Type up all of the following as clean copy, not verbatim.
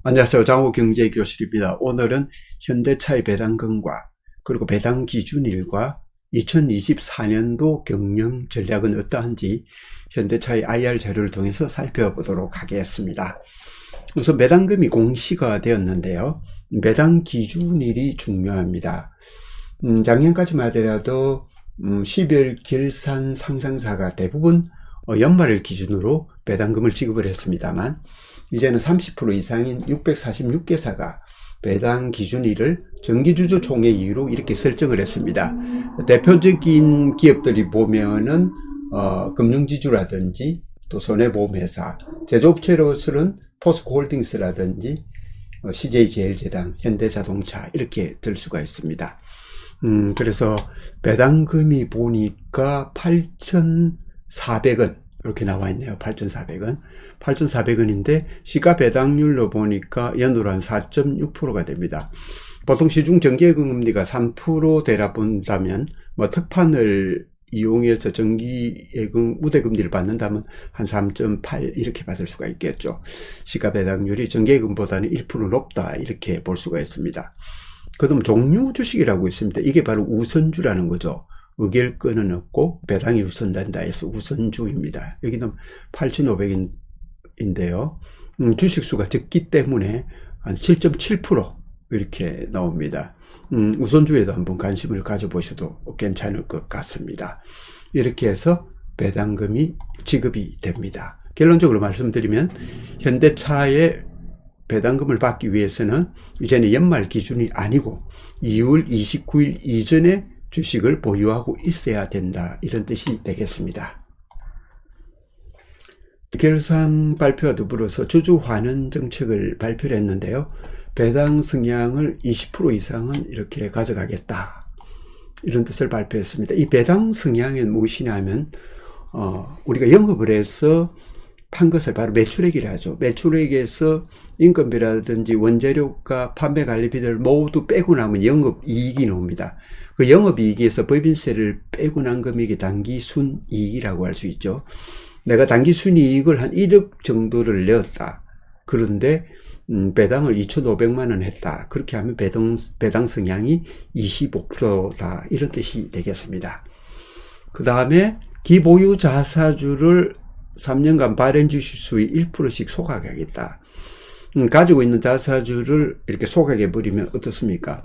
안녕하세요. 장호경제교실입니다. 오늘은 현대차의 배당금과 그리고 배당 기준일과 2024년도 경영 전략은 어떠한지 현대차의 IR 자료를 통해서 살펴보도록 하겠습니다. 우선 배당금이 공시가 되었는데요. 배당 기준일이 중요합니다. 작년까지만 하더라도 12월 결산 상장사가 대부분 연말을 기준으로 배당금을 지급을 했습니다만 이제는 30% 이상인 646개사가 배당 기준일을 정기주주 총회 이후로 이렇게 설정을 했습니다. 대표적인 기업들이 보면은 금융지주라든지 또 손해보험회사, 제조업체로서는 포스코홀딩스라든지 CJ제일제당, 현대자동차 이렇게 들 수가 있습니다. 그래서 배당금이 보니까 8,400원 이렇게 나와 있네요. 8,400원. 8,400원인데 시가 배당률로 보니까 연으로 한 4.6%가 됩니다. 보통 시중 정기예금리가 3% 대라 본다면 특판을 이용해서 정기예금 우대금리를 받는다면 한 3.8 이렇게 받을 수가 있겠죠. 시가 배당률이 정기예금보다는 1% 높다 이렇게 볼 수가 있습니다. 그다음 종류 주식이라고 있습니다. 이게 바로 우선주라는 거죠. 의결권은 없고 배당이 우선된다 해서 우선주입니다. 여기는 8,500인데요. 주식수가 적기 때문에 한 7.7% 이렇게 나옵니다. 우선주에도 한번 관심을 가져보셔도 괜찮을 것 같습니다. 이렇게 해서 배당금이 지급이 됩니다. 결론적으로 말씀드리면 현대차의 배당금을 받기 위해서는 이제는 연말 기준이 아니고 2월 29일 이전에 주식을 보유하고 있어야 된다 이런 뜻이 되겠습니다. 결산 발표와 더불어서 주주 환원 정책을 발표를 했는데요. 배당 성향을 20% 이상은 이렇게 가져가겠다 이런 뜻을 발표했습니다. 이 배당 성향은 무엇이냐면 우리가 영업을 해서 판 것을 바로 매출액이라 하죠. 매출액에서 인건비라든지 원재료가 판매 관리비들 모두 빼고 나면 영업이익이 나옵니다. 그 영업이익에서 법인세를 빼고 난 금액이 당기순이익이라고 할 수 있죠. 내가 당기순이익을 한 1억 정도를 내었다. 그런데 배당을 2,500만 원 했다. 그렇게 하면 배당 성향이 25%다. 이런 뜻이 되겠습니다. 그 다음에 기보유 자사주를 3년간 발행 주식수의 1%씩 소각하겠다. 가지고 있는 자사주를 이렇게 소각해버리면 어떻습니까?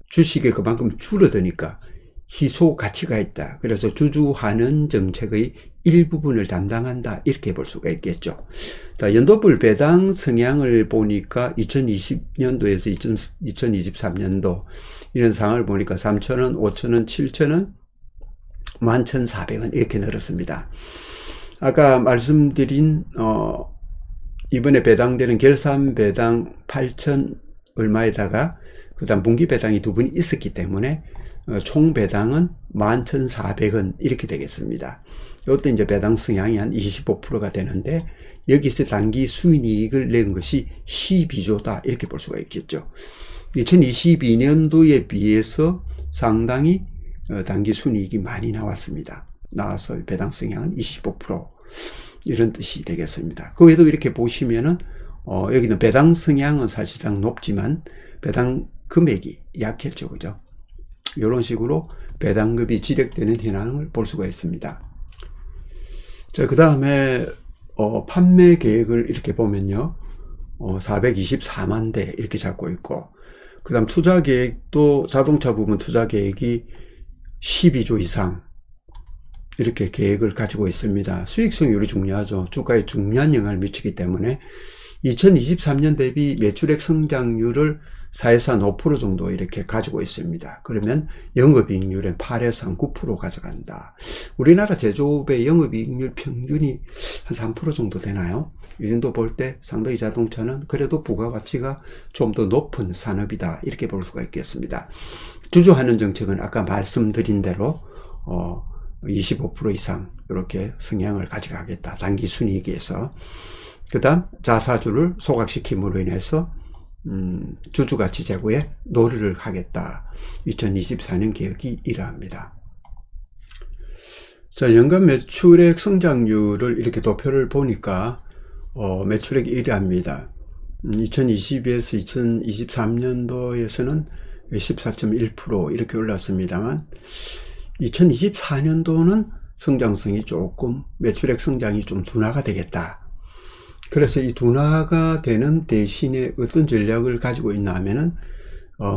주식이 그만큼 줄어드니까 희소 가치가 있다. 그래서 주주 환원 정책의 일부분을 담당한다. 이렇게 볼 수가 있겠죠. 연도별 배당 성향을 보니까 2020년도에서 2023년도 이런 상황을 보니까 3,000원, 5,000원, 7,000원, 11,400원 이렇게 늘었습니다. 아까 말씀드린 이번에 배당되는 결산 배당 8,000 얼마에다가 그 다음 분기 배당이 두 번 있었기 때문에 총 배당은 11,400원 이렇게 되겠습니다. 이때 이제 배당 성향이 한 25%가 되는데 여기서 단기 수익이익을 낸 것이 12조다 이렇게 볼 수가 있겠죠. 2022년도에 비해서 상당히 단기 순이익이 많이 나와서 배당 성향은 25% 이런 뜻이 되겠습니다. 그 외에도 이렇게 보시면은 여기는 배당 성향은 사실상 높지만 배당 금액이 약했죠, 그죠? 이런 식으로 배당금이 지력되는 현황을 볼 수가 있습니다. 자, 그 다음에 판매 계획을 이렇게 보면요, 424만 대 이렇게 잡고 있고, 그 다음 투자 계획도 자동차 부분 투자 계획이 12조 이상 이렇게 계획을 가지고 있습니다. 수익성률이 중요하죠. 주가에 중요한 영향을 미치기 때문에 2023년 대비 매출액 성장률을 4에서 한 5% 정도 이렇게 가지고 있습니다. 그러면 영업이익률은 8에서 한 9% 가져간다. 우리나라 제조업의 영업이익률 평균이 한 3% 정도 되나요? 이 정도 볼 때 상당히 자동차는 그래도 부가가치가 좀 더 높은 산업이다. 이렇게 볼 수가 있겠습니다. 주주환원 정책은 아까 말씀드린 대로 25% 이상 이렇게 성향을 가져가겠다. 단기 순이익에서. 그 다음 자사주를 소각시킴으로 인해서 주주가치 제고에 노력을 하겠다. 2024년 계획이 이러합니다. 자, 연간 매출액 성장률을 이렇게 도표를 보니까 매출액이 이러합니다. 2020에서 2023년도에서는 14.1% 이렇게 올랐습니다만 2024년도는 성장성이 조금 매출액 성장이 좀 둔화가 되겠다. 그래서 이 둔화가 되는 대신에 어떤 전략을 가지고 있나 하면은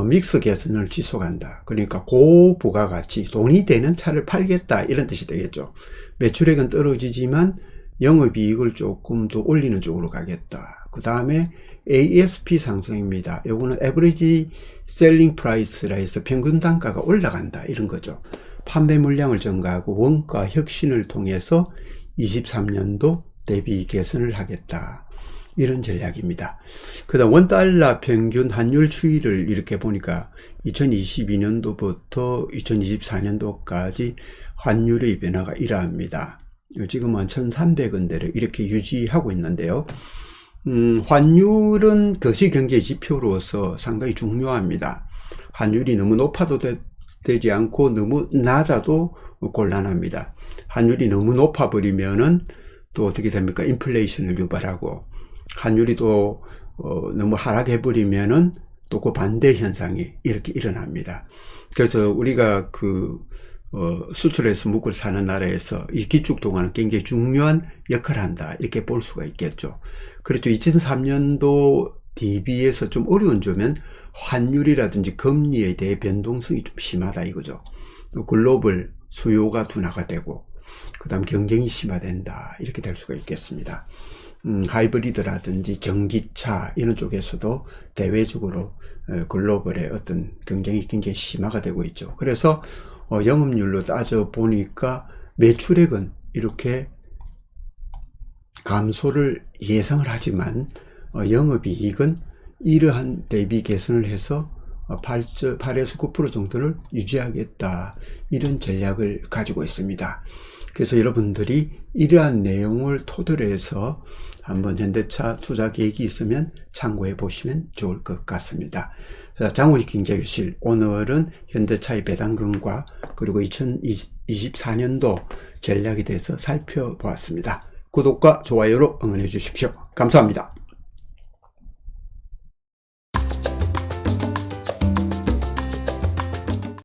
믹스 개선을 지속한다. 그러니까 고부가가치 돈이 되는 차를 팔겠다 이런 뜻이 되겠죠. 매출액은 떨어지지만 영업이익을 조금 더 올리는 쪽으로 가겠다. 그 다음에 ASP 상승입니다. 요거는 Average Selling Price라 해서 평균 단가가 올라간다 이런 거죠. 판매 물량을 증가하고 원가 혁신을 통해서 23년도 대비 개선을 하겠다. 이런 전략입니다. 그 다음 원달러 평균 환율 추이를 이렇게 보니까 2022년도부터 2024년도까지 환율의 변화가 이러합니다. 지금은 1,300원대를 이렇게 유지하고 있는데요. 환율은 거시경제 지표로서 상당히 중요합니다. 환율이 너무 높아도 되지 않고 너무 낮아도 곤란합니다. 환율이 너무 높아버리면은 또 어떻게 됩니까? 인플레이션을 유발하고 환율이 또 너무 하락해버리면은 또 그 반대 현상이 이렇게 일어납니다. 그래서 우리가 수출해서 묵을 사는 나라에서 이 기축 동안은 굉장히 중요한 역할을 한다. 이렇게 볼 수가 있겠죠. 그렇죠. 2003년도 대비해서 좀 어려운 점은 환율이라든지 금리에 대해 변동성이 좀 심하다 이거죠. 글로벌 수요가 둔화가 되고 그 다음 경쟁이 심화된다 이렇게 될 수가 있겠습니다. 하이브리드라든지 전기차 이런 쪽에서도 대외적으로 글로벌의 어떤 경쟁이 굉장히 심화가 되고 있죠. 그래서 영업률로 따져 보니까 매출액은 이렇게 감소를 예상을 하지만 영업이익은 이러한 대비 개선을 해서 8에서 9% 정도를 유지하겠다 이런 전략을 가지고 있습니다. 그래서 여러분들이 이러한 내용을 토대로 해서 한번 현대차 투자 계획이 있으면 참고해 보시면 좋을 것 같습니다. 장호희 경제교실 오늘은 현대차의 배당금과 그리고 2024년도 전략에 대해서 살펴보았습니다. 구독과 좋아요로 응원해 주십시오. 감사합니다.